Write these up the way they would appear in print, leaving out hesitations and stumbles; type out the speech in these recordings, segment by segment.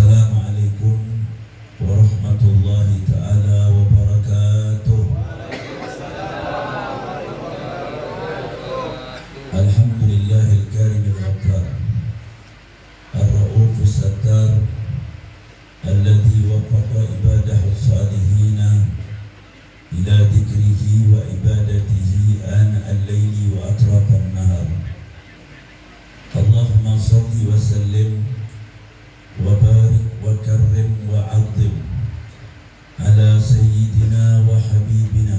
Assalamualaikum warahmatullahi ta'ala wabarakatuh. Alhamdulillahil karimil ghaffar ar-ra'ufus sattar alladhi waffaqa ibadahu salihina ila dhikrihi wa ibadatihi ana al-layli wa atrafan nahar. Allahumma salli wa sallim wa barik wa karrim wa azim ala sayyidina wa habibina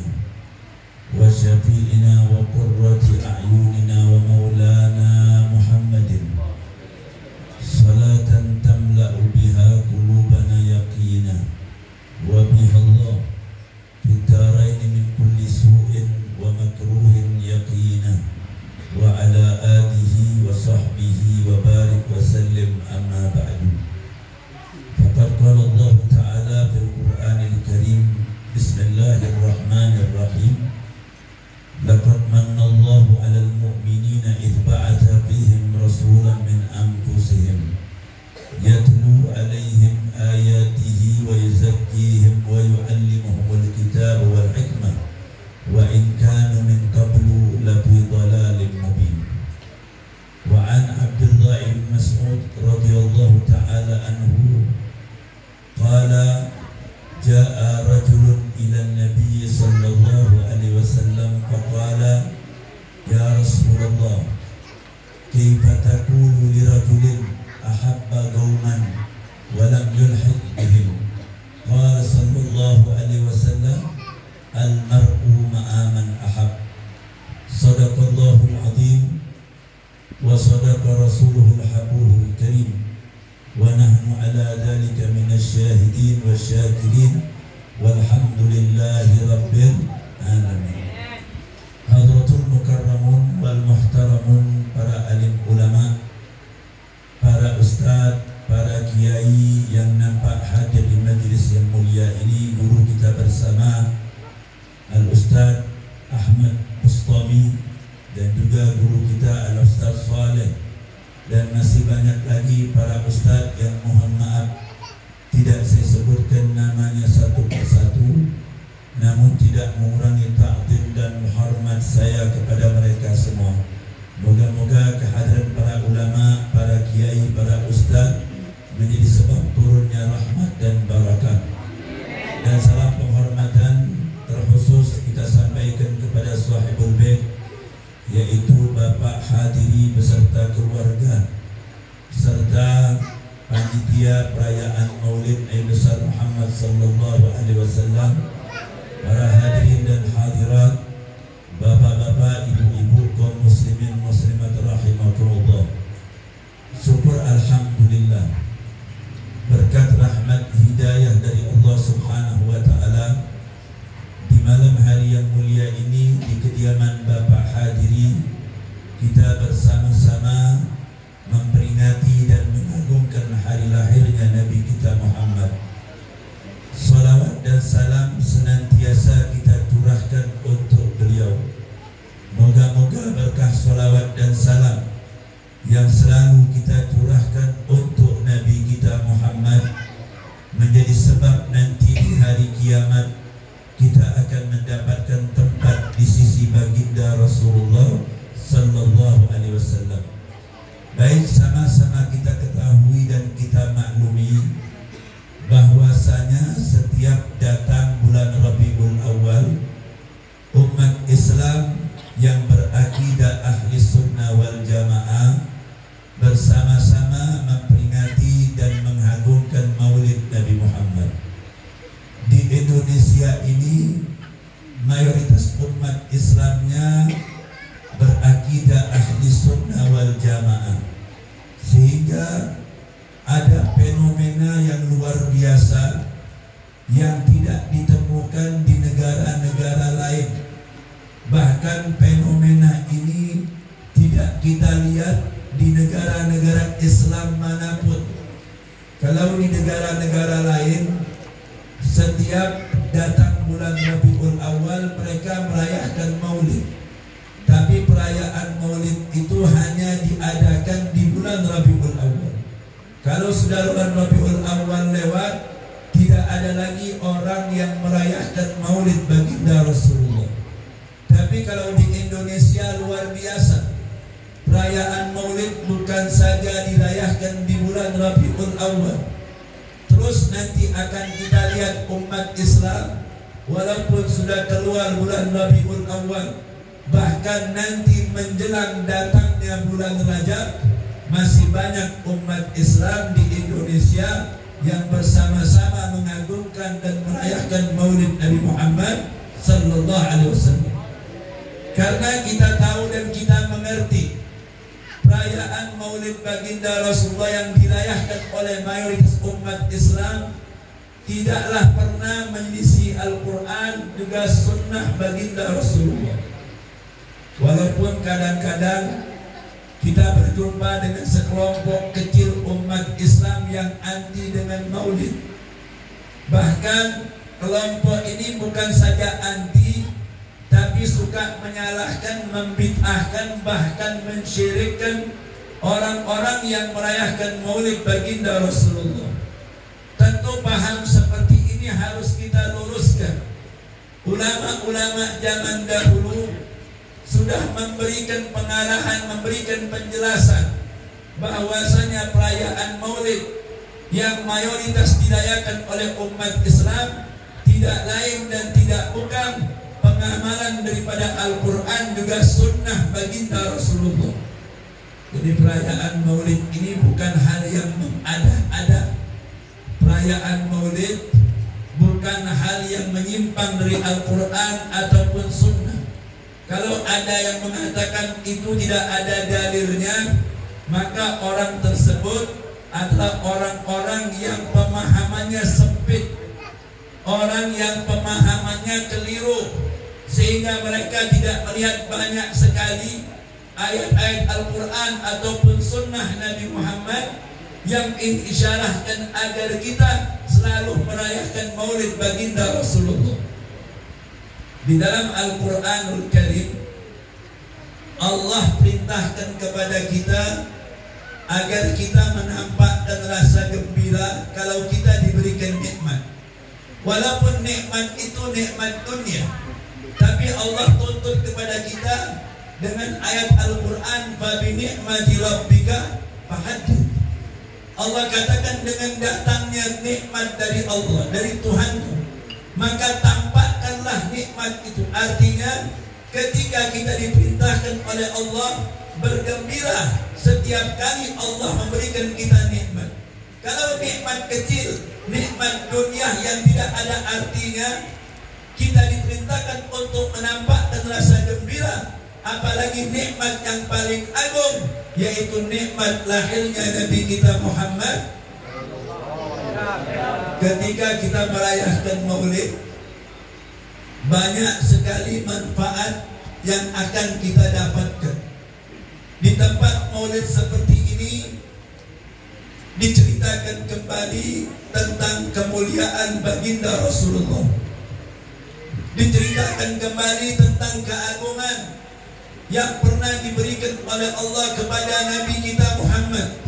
wa syafi'ina wa qurrati a'yunina wa maulana Muhammadin, salatan tamla'u biha qulubana yaqina wa biha Allah fid darain min kulli su'in wa makruhin yaqina wa ala alihi wa sahbihi wa barik wa sallim amma ba'du. Faqad qala Allah ta'ala fil Qur'anil Karim, Bismillahirrahmanirrahim, laqad manna Allahu 'alal mu'minina idh ba'atha fihim rasulan min anfusihim yatlu 'alaihim ayatihi wa yuzakkihim wa yu'allimuhumul kitaba wal hikmah wa in kanu min qablu lafi dhalalin mubin. Wa an Abdullah bin Mas'ud radhiyallahu ta'ala anhu qala jaa rajulun ila an-nabiy sallallahu alaihi wasallam faqala ya Rasulullah kaifa taqulu li rajulin ahabba qauman wa lam yulhiq bihim? Qala sallallahu alaihi wasallam al-mar'u ma'a man ahab. Sadaqallahul azim wa sadaqa rasuluhul habuhul karim wa nahnu ala dhalika minasy syahidin wasyakirin walhamdulillahi rabbil alamin. Hadratul mukarramun wal muhtaramun, para alim ulama, para ustaz, para kiai yang nampak hadir di majlis yang mulia ini, guru kita bersama Al-Ustaz Ahmad Bustami dan juga guru kita Al-Ustaz Saleh, dan masih banyak lagi para ustaz yang mohon maaf tidak saya sebutkan namanya satu persatu, namun tidak mengurangi ta'zim dan hormat saya kepada mereka semua. Moga-moga kehadiran para ulama, para kiai, para ustaz menjadi sebab turunnya rahmat dan barakah. Dan salam penghormatan terkhusus kita sampaikan kepada sahibul bait, yaitu Bapak Hadiri beserta keluarga serta panitia perayaan Maulid Nabi besar Muhammad sallallahu alaihi wasallam, para hadirin dan hadirat, bapak-bapak, ibu-ibu, kaum muslimin muslimat rahimakumullah. Syukur alhamdulillah, berkat rahmat hidayah dari Allah Subhanahu wa taala, di malam hari yang mulia ini di kediaman Bapak Hadiri kita bersama-sama memperingati dan mengagungkan hari lahirnya Nabi kita Muhammad. Salawat dan salam senantiasa kita curahkan untuk beliau. Moga-moga berkah salawat dan salam yang selalu kita curahkan untuk Nabi kita Muhammad menjadi sebab nanti di hari kiamat kita akan mendapatkan tempat di sisi baginda Rasulullah sallallahu alaihi wasallam. Baik, sama-sama kita ketahui dan kita maklumi bahwasanya setiap datang bulan Rabiul Awal, umat Islam yang berakidah ahli sunnah wal jamaah bersama-sama memperingati dan mengagungkan Maulid Nabi Muhammad. Di Indonesia ini mayoritas umat Islamnya berakidah ahli sunnah wal jamaah, sehingga ada fenomena yang luar biasa yang tidak ditemukan di negara-negara lain. Bahkan fenomena ini tidak kita lihat di negara-negara Islam manapun. Kalau di negara-negara lain, setiap datang bulan Rabiul Awal mereka merayakan Maulid. Tapi perayaan Maulid itu hanya diadakan di bulan Rabiul Awal. Kalau sudah bulan Rabiul Awal awal lewat, tidak ada lagi orang yang merayakan maulid baginda Rasulullah. Tapi kalau di Indonesia luar biasa, perayaan maulid bukan saja dirayakan di bulan Rabiul Awal. Terus nanti akan kita lihat umat Islam, walaupun sudah keluar bulan Rabiul Awal, bahkan nanti menjelang datangnya bulan Rajab, masih banyak umat Islam di Indonesia yang bersama-sama mengagungkan dan merayakan maulid Nabi Muhammad sallallahu alaihi wasallam. Karena kita tahu dan kita mengerti perayaan maulid baginda Rasulullah yang dirayakan oleh mayoritas umat Islam tidaklah pernah menyelisih Al-Quran juga sunnah baginda Rasulullah. Walaupun kadang-kadang kita berjumpa dengan sekelompok kecil umat Islam yang anti dengan maulid. Bahkan kelompok ini bukan saja anti, tapi suka menyalahkan, membid'ahkan, bahkan mensyirikkan orang-orang yang merayakan maulid baginda Rasulullah. Tentu paham seperti ini harus kita luruskan. Ulama-ulama zaman dahulu sudah memberikan pengarahan, memberikan penjelasan bahwasanya perayaan maulid yang mayoritas dirayakan oleh umat Islam tidak lain dan tidak bukan pengamalan daripada Al-Quran juga sunnah baginda Rasulullah. Jadi perayaan maulid ini bukan hal yang mengada-ada. Perayaan maulid bukan hal yang menyimpang dari Al-Quran ataupun sunnah. Kalau ada yang mengatakan itu tidak ada dalilnya, maka orang tersebut adalah orang-orang yang pemahamannya sempit, orang yang pemahamannya keliru, sehingga mereka tidak melihat banyak sekali ayat-ayat Al-Quran ataupun sunnah Nabi Muhammad yang mengisyarahkan agar kita selalu merayakan maulid baginda Rasulullah. Di dalam Al-Quranul Karim, Allah perintahkan kepada kita agar kita menampakkan rasa gembira kalau kita diberikan nikmat. Walaupun nikmat itu nikmat dunia, tapi Allah tuntut kepada kita dengan ayat Al-Quran, "Fabi ni'mati rabbika fahaddits." Allah katakan dengan datangnya nikmat dari Allah, dari Tuhanmu, maka tampakkanlah nikmat itu. Artinya ketika kita diperintahkan oleh Allah bergembira setiap kali Allah memberikan kita nikmat. Kalau nikmat kecil, nikmat dunia yang tidak ada artinya, kita diperintahkan untuk menampakkan rasa gembira. Apalagi nikmat yang paling agung, yaitu nikmat lahirnya Nabi kita Muhammad. Ketika kita merayakan maulid, banyak sekali manfaat yang akan kita dapatkan. Di tempat maulid seperti ini diceritakan kembali tentang kemuliaan baginda Rasulullah, diceritakan kembali tentang keagungan yang pernah diberikan oleh Allah kepada Nabi kita Muhammad,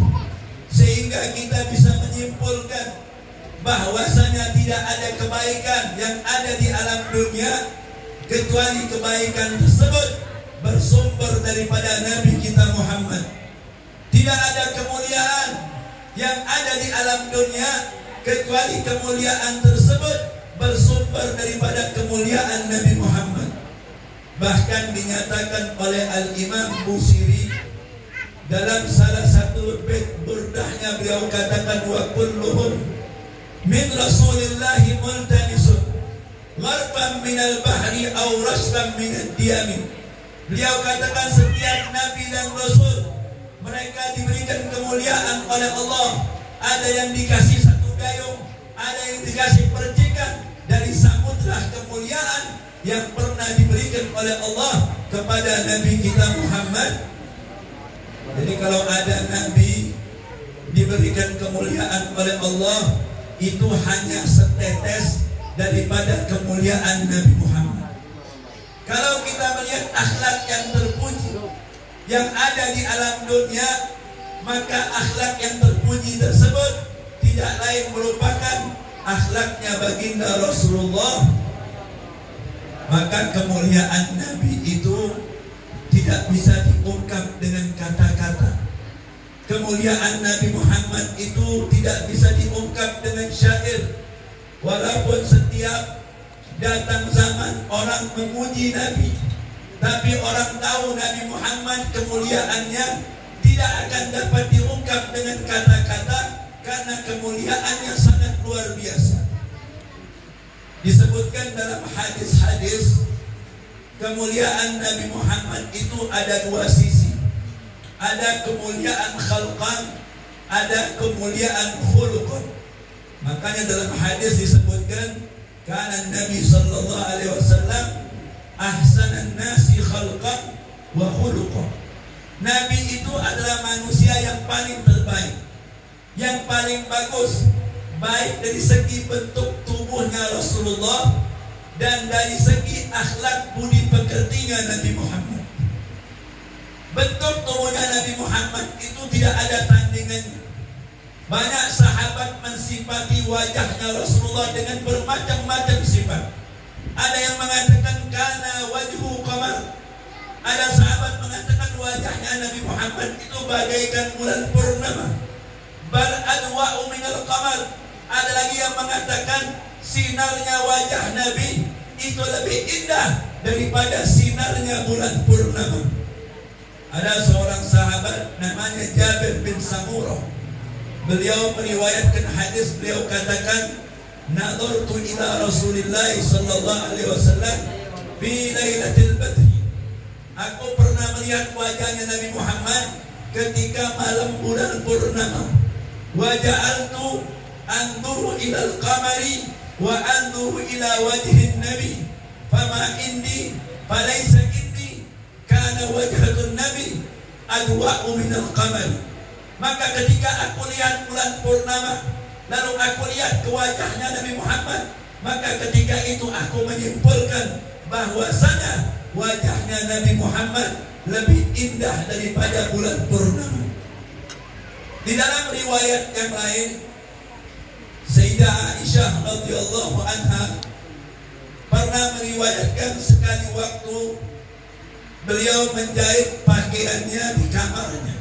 sehingga kita bisa menyimpulkan bahwasanya tidak ada kebaikan yang ada di alam dunia kecuali kebaikan tersebut bersumber daripada Nabi kita Muhammad. Tidak ada kemuliaan yang ada di alam dunia kecuali kemuliaan tersebut bersumber daripada kemuliaan Nabi Muhammad. Bahkan dinyatakan oleh Al-Imam Busiri dalam salah satu bait burdahnya, beliau katakan, "Wa kulluhum min Rasulillahi multanisun gharfan minal bahri aw rashban minad diyami." Beliau katakan setiap nabi dan rasul mereka diberikan kemuliaan oleh Allah. Ada yang dikasih satu gayung, ada yang dikasih percikan dari samudra kemuliaan yang pernah diberikan oleh Allah kepada Nabi kita Muhammad. Jadi kalau ada nabi diberikan kemuliaan oleh Allah, itu hanya setetes daripada kemuliaan Nabi Muhammad. Kalau kita melihat akhlak yang terpuji yang ada di alam dunia, maka akhlak yang terpuji tersebut tidak lain merupakan akhlaknya baginda Rasulullah. Maka kemuliaan Nabi itu tidak bisa diungkap dengan kata-kata. Kemuliaan Nabi Muhammad itu tidak bisa diungkap dengan syair. Walaupun setiap datang zaman orang memuji Nabi, tapi orang tahu Nabi Muhammad kemuliaannya tidak akan dapat diungkap dengan kata-kata, karena kemuliaannya sangat luar biasa. Disebutkan dalam hadis-hadis, kemuliaan Nabi Muhammad itu ada dua sisi. Ada kemuliaan khalqan, ada kemuliaan khuluqan. Makanya dalam hadis disebutkan, kana Nabi sallallahu alaihi wasallam ahsanan nasi khalqan wa khuluqan. Nabi itu adalah manusia yang paling terbaik, yang paling bagus, baik dari segi bentuk tubuhnya Rasulullah dan dari segi akhlak budi pekertinya Nabi Muhammad. Bentuk tubuhnya Nabi Muhammad itu tidak ada tandingannya. Banyak sahabat mensifati wajahnya Rasulullah dengan bermacam-macam sifat. Ada yang mengatakan kana wajhu qamar. Ada sahabat mengatakan wajahnya Nabi Muhammad itu bagaikan bulan purnama. Bal adwa'u minal qamar. Ada lagi yang mengatakan sinarnya wajah Nabi itu lebih indah daripada sinarnya bulan purnama. Ada seorang sahabat namanya Jabir bin Samurah. Beliau meriwayatkan hadis, beliau katakan, "Nadhartu ila Rasulillah sallallahu alaihi wasallam fi lailatul badri." Aku pernah melihat wajahnya Nabi Muhammad ketika malam bulan purnama. Wa ja'altu anzuru ila al-qamari wa anzuru ila wajhin nabi fama indi falaysa indi kana wajhatun nabi adwa'u min al-qamari. Maka ketika aku lihat bulan purnama, lalu aku lihat ke wajahnya Nabi Muhammad, maka ketika itu aku menyimpulkan bahwasanya wajahnya Nabi Muhammad lebih indah daripada bulan purnama. Di dalam riwayat yang lain, Sayyidah Aisyah radhiyallahu anha pernah meriwayatkan sekali waktu beliau menjahit pakaiannya di kamarnya.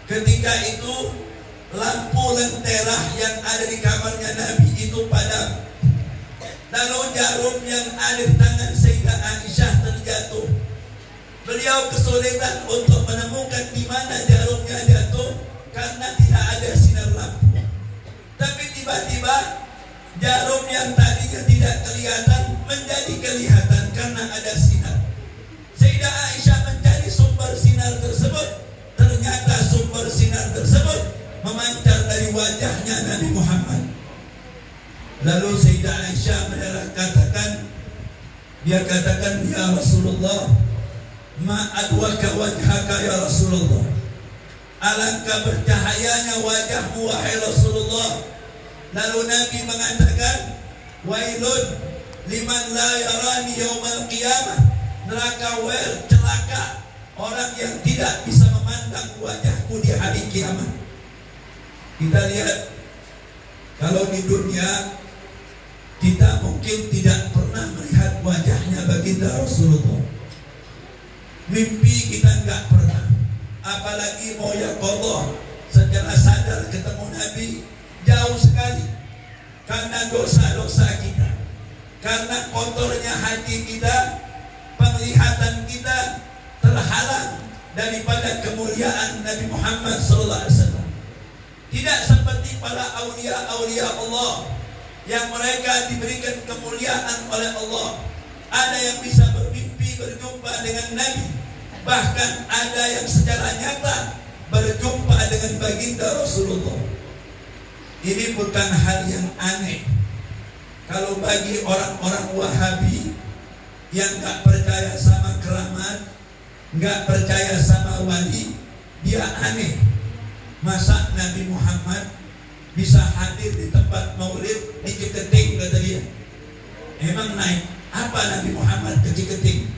Ketika itu lampu lentera yang ada di kamarnya Nabi itu padam. Lalu jarum yang ada di tangan Sayyidah Aisyah terjatuh. Beliau kesulitan untuk menemukan di mana jarumnya jatuh karena tidak ada sinar lampu. Tapi tiba-tiba jarum yang tadinya tidak kelihatan menjadi kelihatan karena ada sinar. Sayyidah Aisyah mencari sumber sinar tersebut. Ternyata sumber sinar tersebut memancar dari wajahnya Nabi Muhammad. Lalu Sayyidah Aisyah katakan, ya Rasulullah, ma adwaka wajhaka ya Rasulullah. Alangkah bercahayanya wajahmu wahai Rasulullah. Lalu Nabi mengatakan, wailun liman la yarani yaumal qiyamah. Neraka wel, celaka orang yang tidak bisa memandang wajahku di hari kiamat. Kita lihat, kalau di dunia kita mungkin tidak pernah melihat wajahnya baginda Rasulullah. Mimpi kita nggak pernah, apalagi mau yaqadhah secara sadar ketemu Nabi, jauh sekali. Karena dosa-dosa kita, karena kotornya hati kita, penglihatan kita terhalang daripada kemuliaan Nabi Muhammad SAW. Tidak seperti para aulia-aulia Allah yang mereka diberikan kemuliaan oleh Allah. Ada yang bisa bermimpi berjumpa dengan Nabi, bahkan ada yang secara nyata berjumpa dengan baginda Rasulullah. Ini bukan hal yang aneh. Kalau bagi orang-orang Wahabi yang gak percaya sama keramat, gak percaya sama wali, dia aneh. Masa Nabi Muhammad bisa hadir di tempat maulid di Ciketing, kata dia. Emang naik apa Nabi Muhammad ke Ciketing?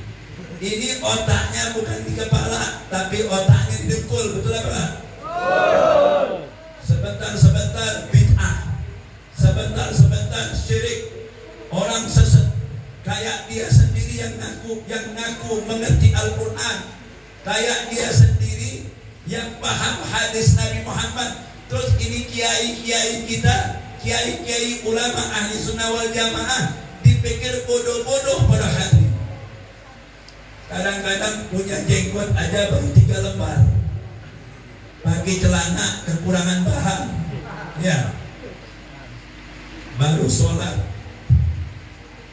Ini otaknya bukan di kepala, tapi otaknya di dengkul, betul apa? Sebentar-sebentar Kayak dia sendiri yang paham hadis Nabi Muhammad. Terus ini kiai-kiai kita, kiai-kiai ulama ahli sunnah wal jamaah dipikir bodoh-bodoh pada hati. Kadang-kadang punya jenggot aja baru 3 lembar, pakai celana kekurangan bahan, ya, baru sholat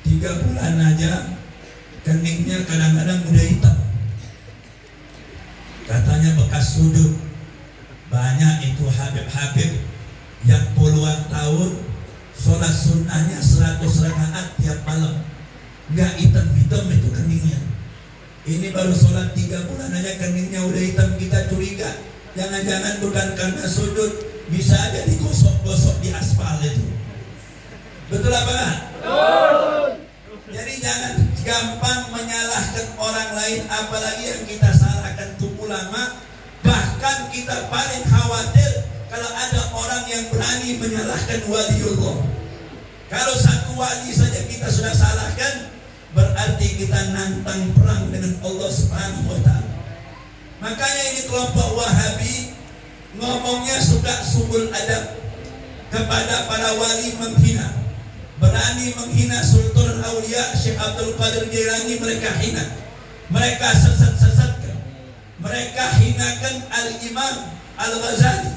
3 bulan aja keningnya kadang-kadang udah hitam, katanya bekas sujud. Banyak itu Habib-habib yang puluhan tahun sholat sunnahnya 100 rakaat tiap malam, nggak hitam-hitam itu keningnya. Ini baru sholat 3 bulan aja keningnya udah hitam. Kita curiga jangan-jangan bukan karena sujud, bisa aja digosok-gosok di aspal itu. Betul apa enggak? Betul. Jadi jangan gampang menyalahkan orang lain, apalagi yang kita salahkan itu ulama. Bahkan kita paling khawatir kalau ada orang yang berani menyalahkan waliullah. Kalau satu wali saja kita sudah salahkan, berarti kita nantang perang dengan Allah Subhanahu wa ta'ala. Makanya ini kelompok Wahabi ngomongnya suka subul adab, kepada para wali menghina, berani menghina Sultan Aulia Syekh Abdul Qadir Jailani, mereka hina, mereka sesat-sesatkan, mereka hinakan Al-Imam Al-Ghazali,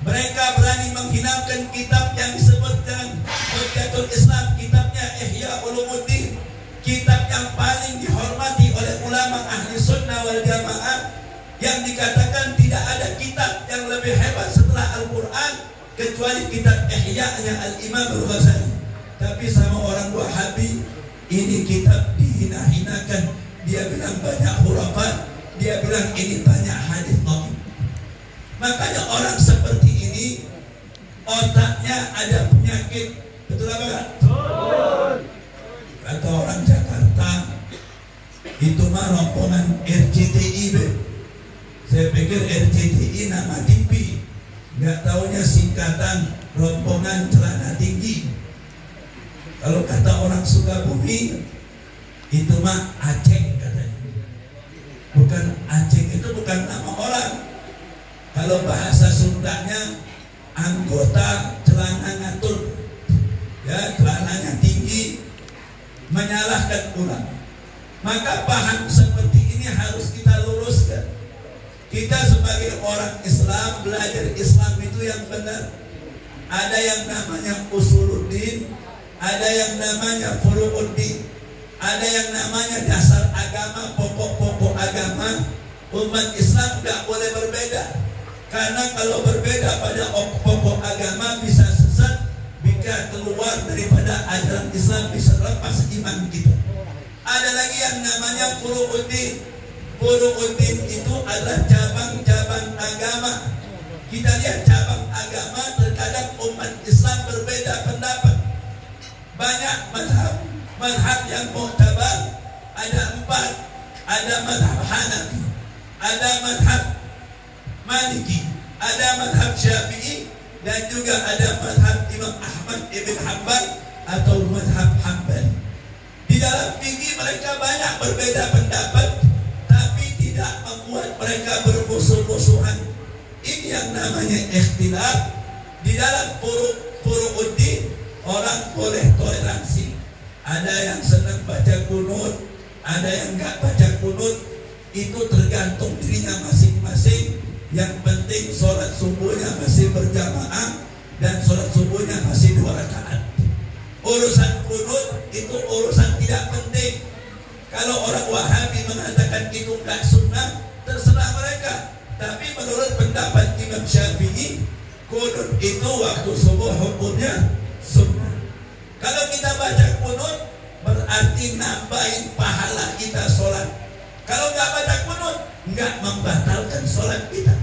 mereka berani menghinakan kitab yang disebut dengan Hujjatul Islam, kitabnya Ihya Ulumuddin, kitab yang paling dihormati oleh ulama ahli sunnah wal jamaah, yang dikatakan tidak ada kitab yang lebih hebat setelah Al-Quran kecuali kitab Ihya-nya Al-Imam Al-Ghazali. Tapi sama orang Wahabi ini kitab dihina-hinakan. Dia bilang banyak hurafat, dia bilang ini banyak hadis dhaif. Makanya orang seperti ini otaknya ada penyakit. Betul apa enggak? Betul. Kata orang Jakarta, itu mah rombongan RCTI. Saya pikir RCTI nama TV, nggak taunya singkatan rombongan celana tinggi. Kalau kata orang Sukabumi, itu mah Aceh katanya. Bukan Aceh, itu bukan nama orang. Kalau bahasa Sundanya anggota celana ngatur, ya, celananya tinggi, menyalahkan ulama. Maka paham seperti ini harus kita luruskan. Kita sebagai orang Islam belajar Islam itu yang benar. Ada yang namanya usuluddin, ada yang namanya furu'uddin, ada yang namanya dasar agama, pokok-pokok agama. Umat Islam nggak boleh berbeda, karena kalau berbeda pada pokok agama bisa sesat, bisa keluar daripada ajaran Islam, bisa lepas iman kita. Ada lagi yang namanya furu'uddin. Furu'uddin itu adalah cabang-cabang agama. Kita lihat cabang agama, terkadang umat Islam berbeda pendapat. Banyak mazhab yang mu'tabar, ada 4. Ada mazhab Hanafi, ada mazhab Maliki, ada mazhab Syafi'i, dan juga ada mazhab Imam Ahmad ibn Hanbal atau mazhab Hanbali. Di dalam fikih mereka banyak berbeda pendapat, tapi tidak membuat mereka bermusuh-musuhan. Ini yang namanya ikhtilaf. Di dalam furu'uddin orang boleh toleransi. Ada yang senang baca kunut, ada yang nggak baca kunut. Itu tergantung dirinya masing-masing. Yang penting sholat subuhnya masih berjamaah dan sholat subuhnya masih 2 rakaat. Urusan kunut itu urusan tidak penting. Kalau orang Wahabi mengatakan itu nggak sunnah, terserah mereka. Tapi menurut pendapat Imam Syafi'i, kunut itu waktu subuh hukumnya sunnah. Kalau kita baca kunut, berarti nambahin pahala kita sholat. Kalau nggak baca kunut, nggak membatalkan sholat kita.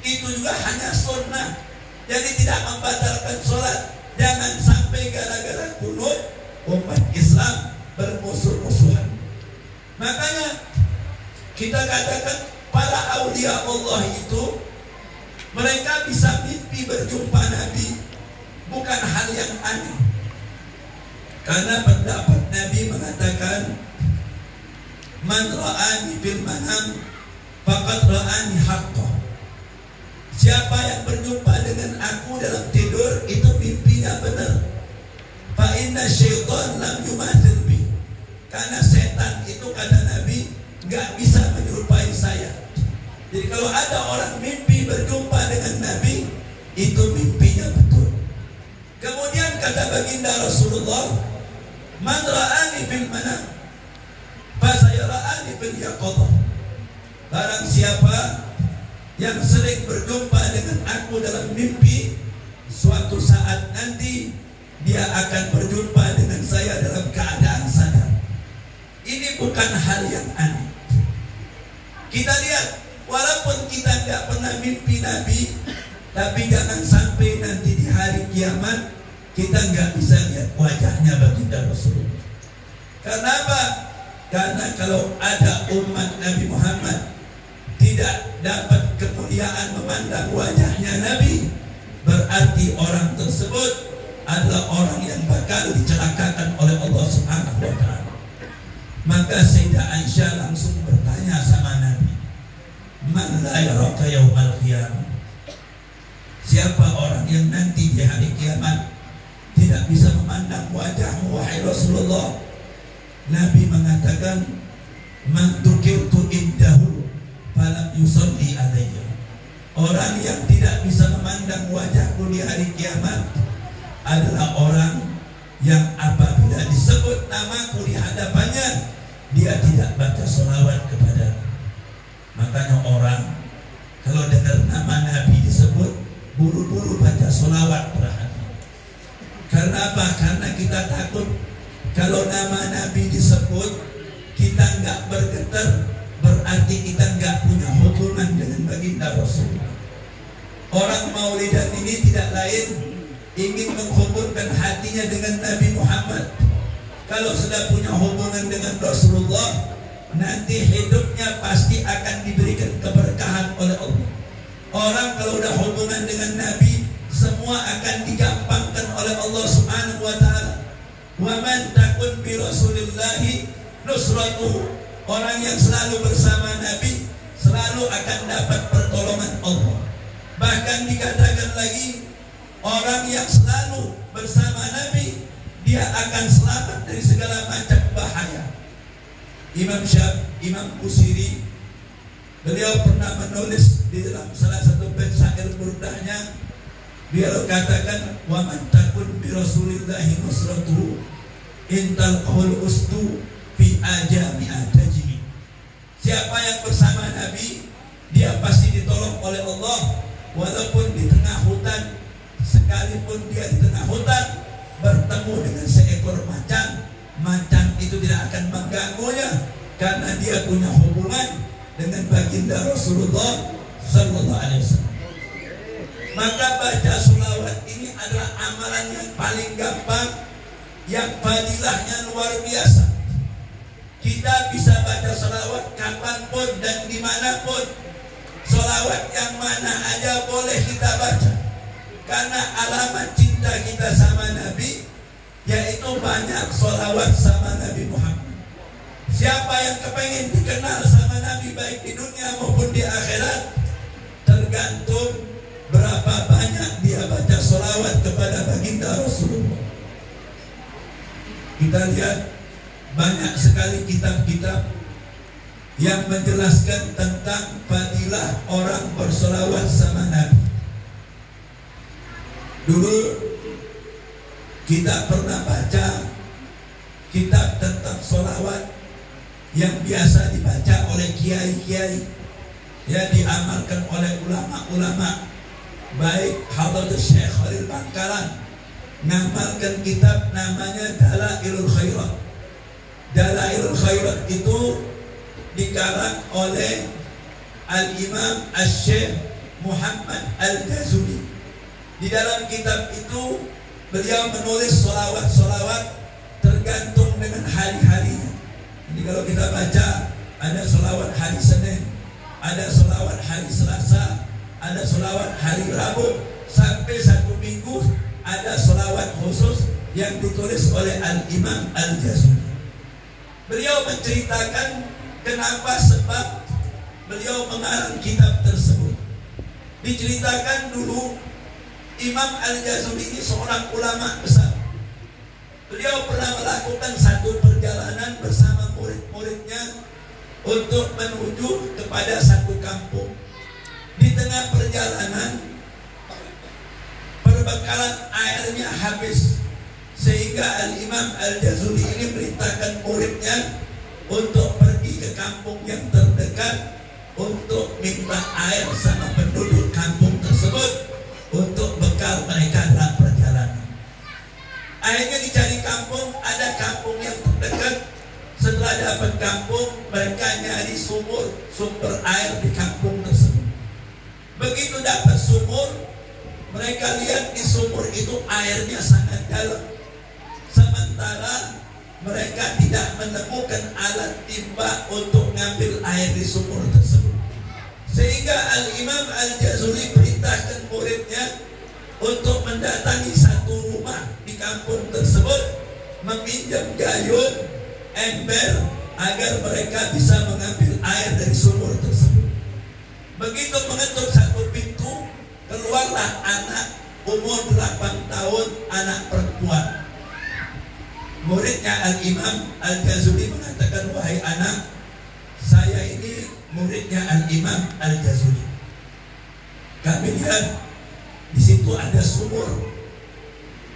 Itu juga hanya sunnah, jadi tidak membatalkan sholat. Jangan sampai gara-gara kunut umat Islam bermusuh-musuhan. Makanya kita katakan para aulia Allah itu mereka bisa mimpi berjumpa Nabi, bukan hal yang aneh. Karena pendapat Nabi mengatakan, man ra'ani fil manam faqad ra'ani haqqan. Siapa yang berjumpa dengan aku dalam tidur, itu mimpinya benar. Fa inna syaitan lam yumathil bi. Karena setan itu, kata Nabi, nggak bisa menyerupai saya. Jadi kalau ada orang mimpi berjumpa dengan Nabi, itu mimpinya betul. Kemudian kata baginda Rasulullah, man ra'ani fil manam fa sayara'ani fil yaqadhah. Barang siapa yang sering berjumpa dengan aku dalam mimpi, suatu saat nanti dia akan berjumpa dengan saya dalam keadaan sadar. Ini bukan hal yang aneh. Kita lihat, walaupun kita tidak pernah mimpi Nabi, tapi jangan sampai nanti di hari kiamat kita nggak bisa lihat wajahnya baginda Rasulullah. Kenapa? Karena kalau ada umat Nabi Muhammad tidak dapat kemuliaan memandang wajahnya Nabi, berarti orang tersebut adalah orang yang bakal dicelakakan oleh Allah Subhanahu wa Ta'ala. Maka Sayyidah Aisyah langsung bertanya sama Nabi, man la yaraka yaumal qiyamah. Siapa orang yang nanti di hari kiamat tidak bisa memandang wajahmu wahai Rasulullah? Nabi mengatakan, man dzukirtu indahu falam yusalli alayya. Orang yang tidak bisa memandang wajahku di hari kiamat adalah orang yang apabila disebut namaku di hadapannya, dia tidak baca sholawat kepada. Makanya orang kalau dengar nama Nabi disebut, buru-buru baca sholawat berhati. Karena apa? Karena kita takut kalau nama Nabi disebut kita nggak bergetar, berarti kita nggak punya hubungan dengan baginda Rasulullah. Orang maulidan ini tidak lain ingin menghubungkan hatinya dengan Nabi Muhammad. Kalau sudah punya hubungan dengan Rasulullah, nanti hidupnya pasti akan diberikan keberkahan oleh Allah. Orang kalau udah hubungan dengan Nabi, semua akan digampangkan oleh Allah Subhanahu wa Ta'ala. Wa man takun bi Rasulillahi nusratuhu. Orang yang selalu bersama Nabi selalu akan dapat pertolongan Allah. Bahkan dikatakan lagi, orang yang selalu bersama Nabi, dia akan selamat dari segala macam bahaya. Imam Busiri, beliau pernah menulis di dalam salah satu bait syair burdahnya, beliau katakan, wa man takun bi Rasulillahi nusratuhu intal qaul usdu fi ajami atajimi. Siapa yang bersama Nabi, dia pasti ditolong oleh Allah, walaupun di tengah hutan. Sekalipun dia di tengah hutan bertemu dengan seekor macan, macan itu tidak akan mengganggunya karena dia punya hubungan dengan baginda Rasulullah Sallallahu Alaihi Wasallam. Maka baca sholawat ini adalah amalan yang paling gampang, yang fadilahnya luar biasa. Kita bisa baca sholawat kapanpun dan dimanapun. Sholawat yang mana aja boleh kita baca. Karena alamat cinta kita sama Nabi, yaitu banyak sholawat sama Nabi Muhammad. Siapa yang kepengen dikenal sama Nabi baik di dunia maupun di akhirat, tergantung berapa banyak dia baca sholawat kepada baginda Rasulullah. Kita lihat banyak sekali kitab-kitab yang menjelaskan tentang fadilah orang bersholawat sama Nabi. Dulu kita pernah baca kitab tentang sholawat yang biasa dibaca oleh kiai-kiai, ya, diamalkan oleh ulama-ulama, baik Hadratus Syekh Khalil Bangkalan ngamalkan kitab namanya Dalailul Khairat. Dalailul Khairat itu dikarang oleh Al-Imam Asy-Syaikh Muhammad Al-Jazuli. Di dalam kitab itu beliau menulis sholawat-sholawat tergantung dengan hari-harinya. Jadi kalau kita baca, ada sholawat hari Senin, ada sholawat hari Selasa, ada sholawat hari Rabu, sampai satu minggu ada sholawat khusus yang ditulis oleh Al-Imam Al-Jazuli. Beliau menceritakan kenapa sebab beliau mengarang kitab tersebut. Diceritakan dulu Imam Al-Jazuli ini seorang ulama besar. Beliau pernah melakukan satu perjalanan bersama murid-muridnya untuk menuju kepada satu kampung. Di tengah perjalanan perbekalan airnya habis, sehingga Al-Imam Al-Jazuli ini merintahkan muridnya untuk pergi ke kampung yang terdekat untuk minta air sama penduduk kampung tersebut untuk bekal mereka dalam perjalanan. Akhirnya dicari kampung, ada kampung yang terdekat. Setelah dapat kampung, mereka nyari sumber air di kampung tersebut. Begitu dapat sumur, mereka lihat di sumur itu airnya sangat dalam. Sementara mereka tidak menemukan alat timba untuk ngambil air di sumur tersebut. Sehingga Al-Imam Al-Jazuli perintahkan muridnya untuk mendatangi satu rumah di kampung tersebut, meminjam gayung, ember, agar mereka bisa mengambil air dari sumur tersebut. Begitu mengetuk satu pintu, keluarlah anak umur 8 tahun, anak perempuan. Muridnya Al-Imam Al-Jazuli mengatakan, wahai anak, saya ini muridnya Al-Imam Al-Jazuli. Kami lihat di situ ada sumur,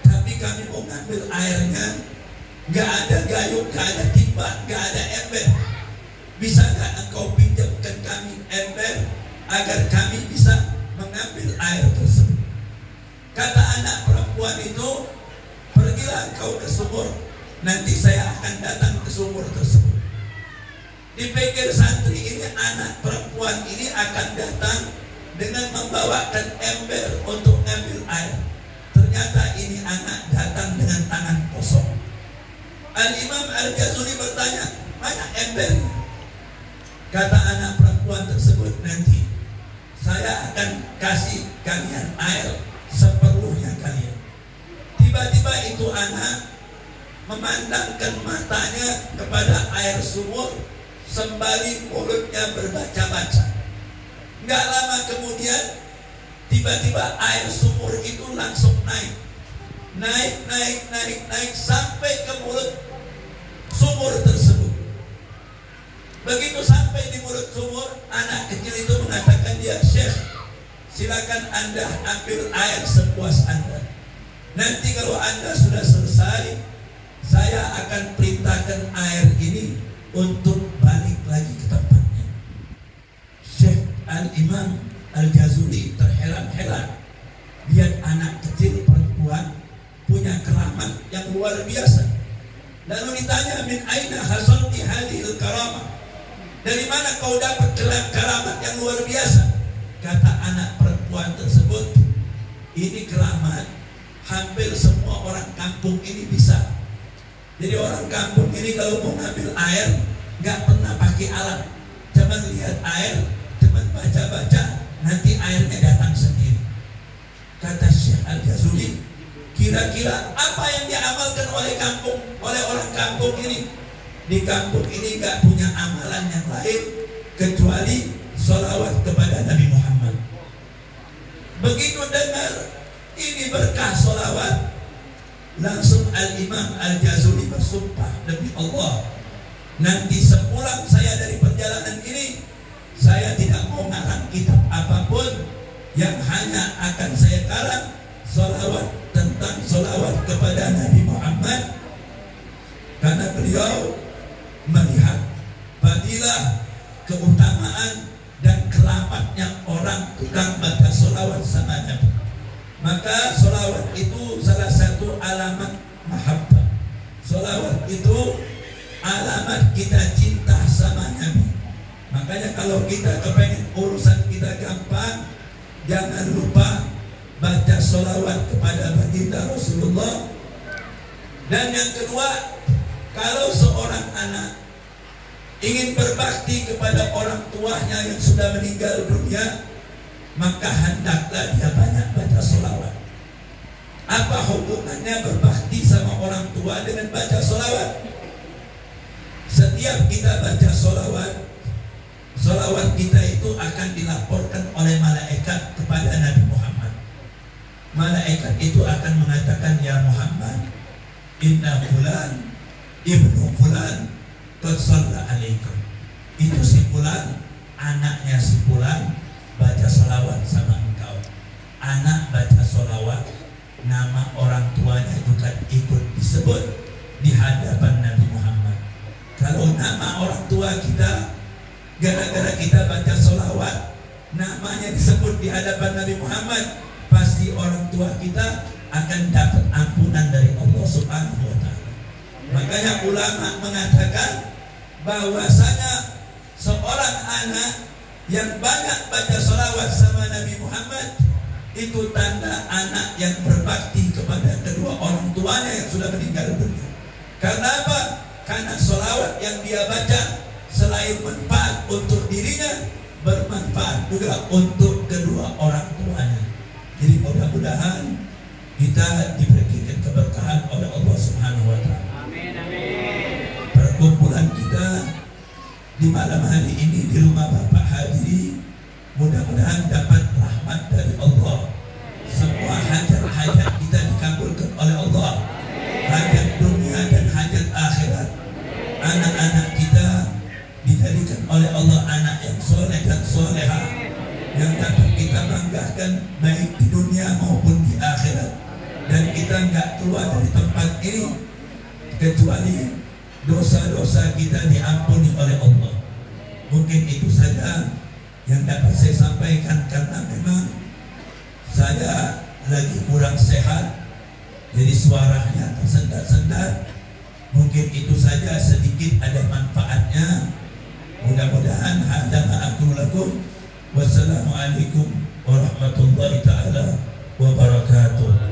tapi kami mau ngambil airnya, nggak ada gayung, nggak ada timba, nggak ada ember. Bisa nggak engkau pinjamkan kami ember agar kami bisa mengambil air tersebut? Kata anak perempuan itu, pergilah engkau ke sumur, nanti saya akan datang ke sumur tersebut. Dipikir santri ini, anak perempuan ini akan datang dengan membawakan ember untuk ngambil air. Ternyata ini anak datang dengan tangan kosong. Al-Imam Al-Jazuli bertanya, mana embernya? Kata anak perempuan tersebut, nanti saya akan kasih kalian air seperlunya kalian. Tiba-tiba itu anak memandangkan matanya kepada air sumur, sembari mulutnya berbaca-baca. Nggak lama kemudian, tiba-tiba air sumur itu langsung naik sampai ke mulut sumur tersebut. Begitu sampai di mulut sumur, anak kecil itu mengatakan, ya Syekh, silakan Anda ambil air sepuas Anda. Nanti kalau Anda sudah selesai, saya akan perintahkan air ini untuk balik lagi ke tempatnya. Syekh Al-Imam Al-Jazuli terheran-heran lihat anak kecil perempuan punya keramat yang luar biasa. Lalu ditanya, min aina hasalti hadhil karamah? Dari mana kau dapat keramat yang luar biasa? Kata anak perempuan tersebut, ini keramat hampir semua orang kampung ini bisa. Jadi orang kampung ini kalau mau ngambil air nggak pernah pakai alat, cuman lihat air, cuman baca-baca, nanti airnya datang sendiri. Kata Syekh Al-Jazuli, kira-kira apa yang diamalkan oleh orang kampung ini? Di kampung ini nggak punya amalan yang lain kecuali sholawat kepada Nabi Muhammad. Begitu dengar ini berkah sholawat, langsung Al-Imam Al-Jazuli bersumpah, demi Allah, nanti sepulang saya dari perjalanan ini, saya tidak mau ngarang kitab apapun, yang hanya akan saya karang sholawat tentang sholawat kepada Nabi Muhammad. Karena beliau melihat fadilah, keutamaan dan keramatnya orang tukang baca sholawat sama Nabi. Maka sholawat itu salah satu alamat mahabbah. Sholawat itu alamat kita cinta sama Nabi. Makanya kalau kita kepengen urusan kita gampang, jangan lupa baca sholawat kepada baginda Rasulullah. Dan yang kedua, kalau seorang anak ingin berbakti kepada orang tuanya yang sudah meninggal dunia, maka hendaklah dia banyak baca sholawat. Apa hubungannya berbakti sama orang tua dengan baca sholawat? Setiap kita baca sholawat, Salawat kita itu akan dilaporkan oleh malaikat kepada Nabi Muhammad. Malaikat itu akan mengatakan, ya Muhammad, inna fulan ibnu fulan qad shalla alaikum. Itu si fulan, anaknya si fulan, baca salawat sama engkau. Anak baca salawat, nama orang tuanya juga ikut disebut di hadapan Nabi Muhammad. Kalau nama orang tua kita, gara-gara kita baca salawat, namanya disebut di hadapan Nabi Muhammad, pasti orang tua kita akan dapat ampunan dari Allah Subhanahu wa Ta'ala. Makanya ulama mengatakan bahwasanya seorang anak yang banyak baca salawat sama Nabi Muhammad itu tanda anak yang berbakti kepada kedua orang tuanya yang sudah meninggal dunia. Karena apa? Karena salawat yang dia baca selain manfaat untuk dirinya, bermanfaat juga untuk kedua orang tuanya. Jadi mudah-mudahan kita diberikan keberkahan oleh Allah Subhanahu wa Ta'ala. Amin, amin. Perkumpulan kita di malam hari ini di rumah Bapak Hadiri, mudah-mudahan dapat rahmat dari Allah. Semua hajat-hajat kita dikabulkan oleh Allah, hajat dunia dan hajat akhirat. Anak-anak kita dijadikan oleh Allah anak yang soleh dan soleha, yang dapat kita banggakan baik di dunia maupun di akhirat. Dan kita nggak keluar dari tempat ini kecuali dosa-dosa kita diampuni oleh Allah. Mungkin itu saja yang dapat saya sampaikan, karena memang saya lagi kurang sehat, jadi suaranya tersendat-sendat. Mungkin itu saja, sedikit ada manfaatnya. Mudah-mudahan hada ma'akum lakum. Wassalamualaikum warahmatullahi ta'ala wabarakatuh.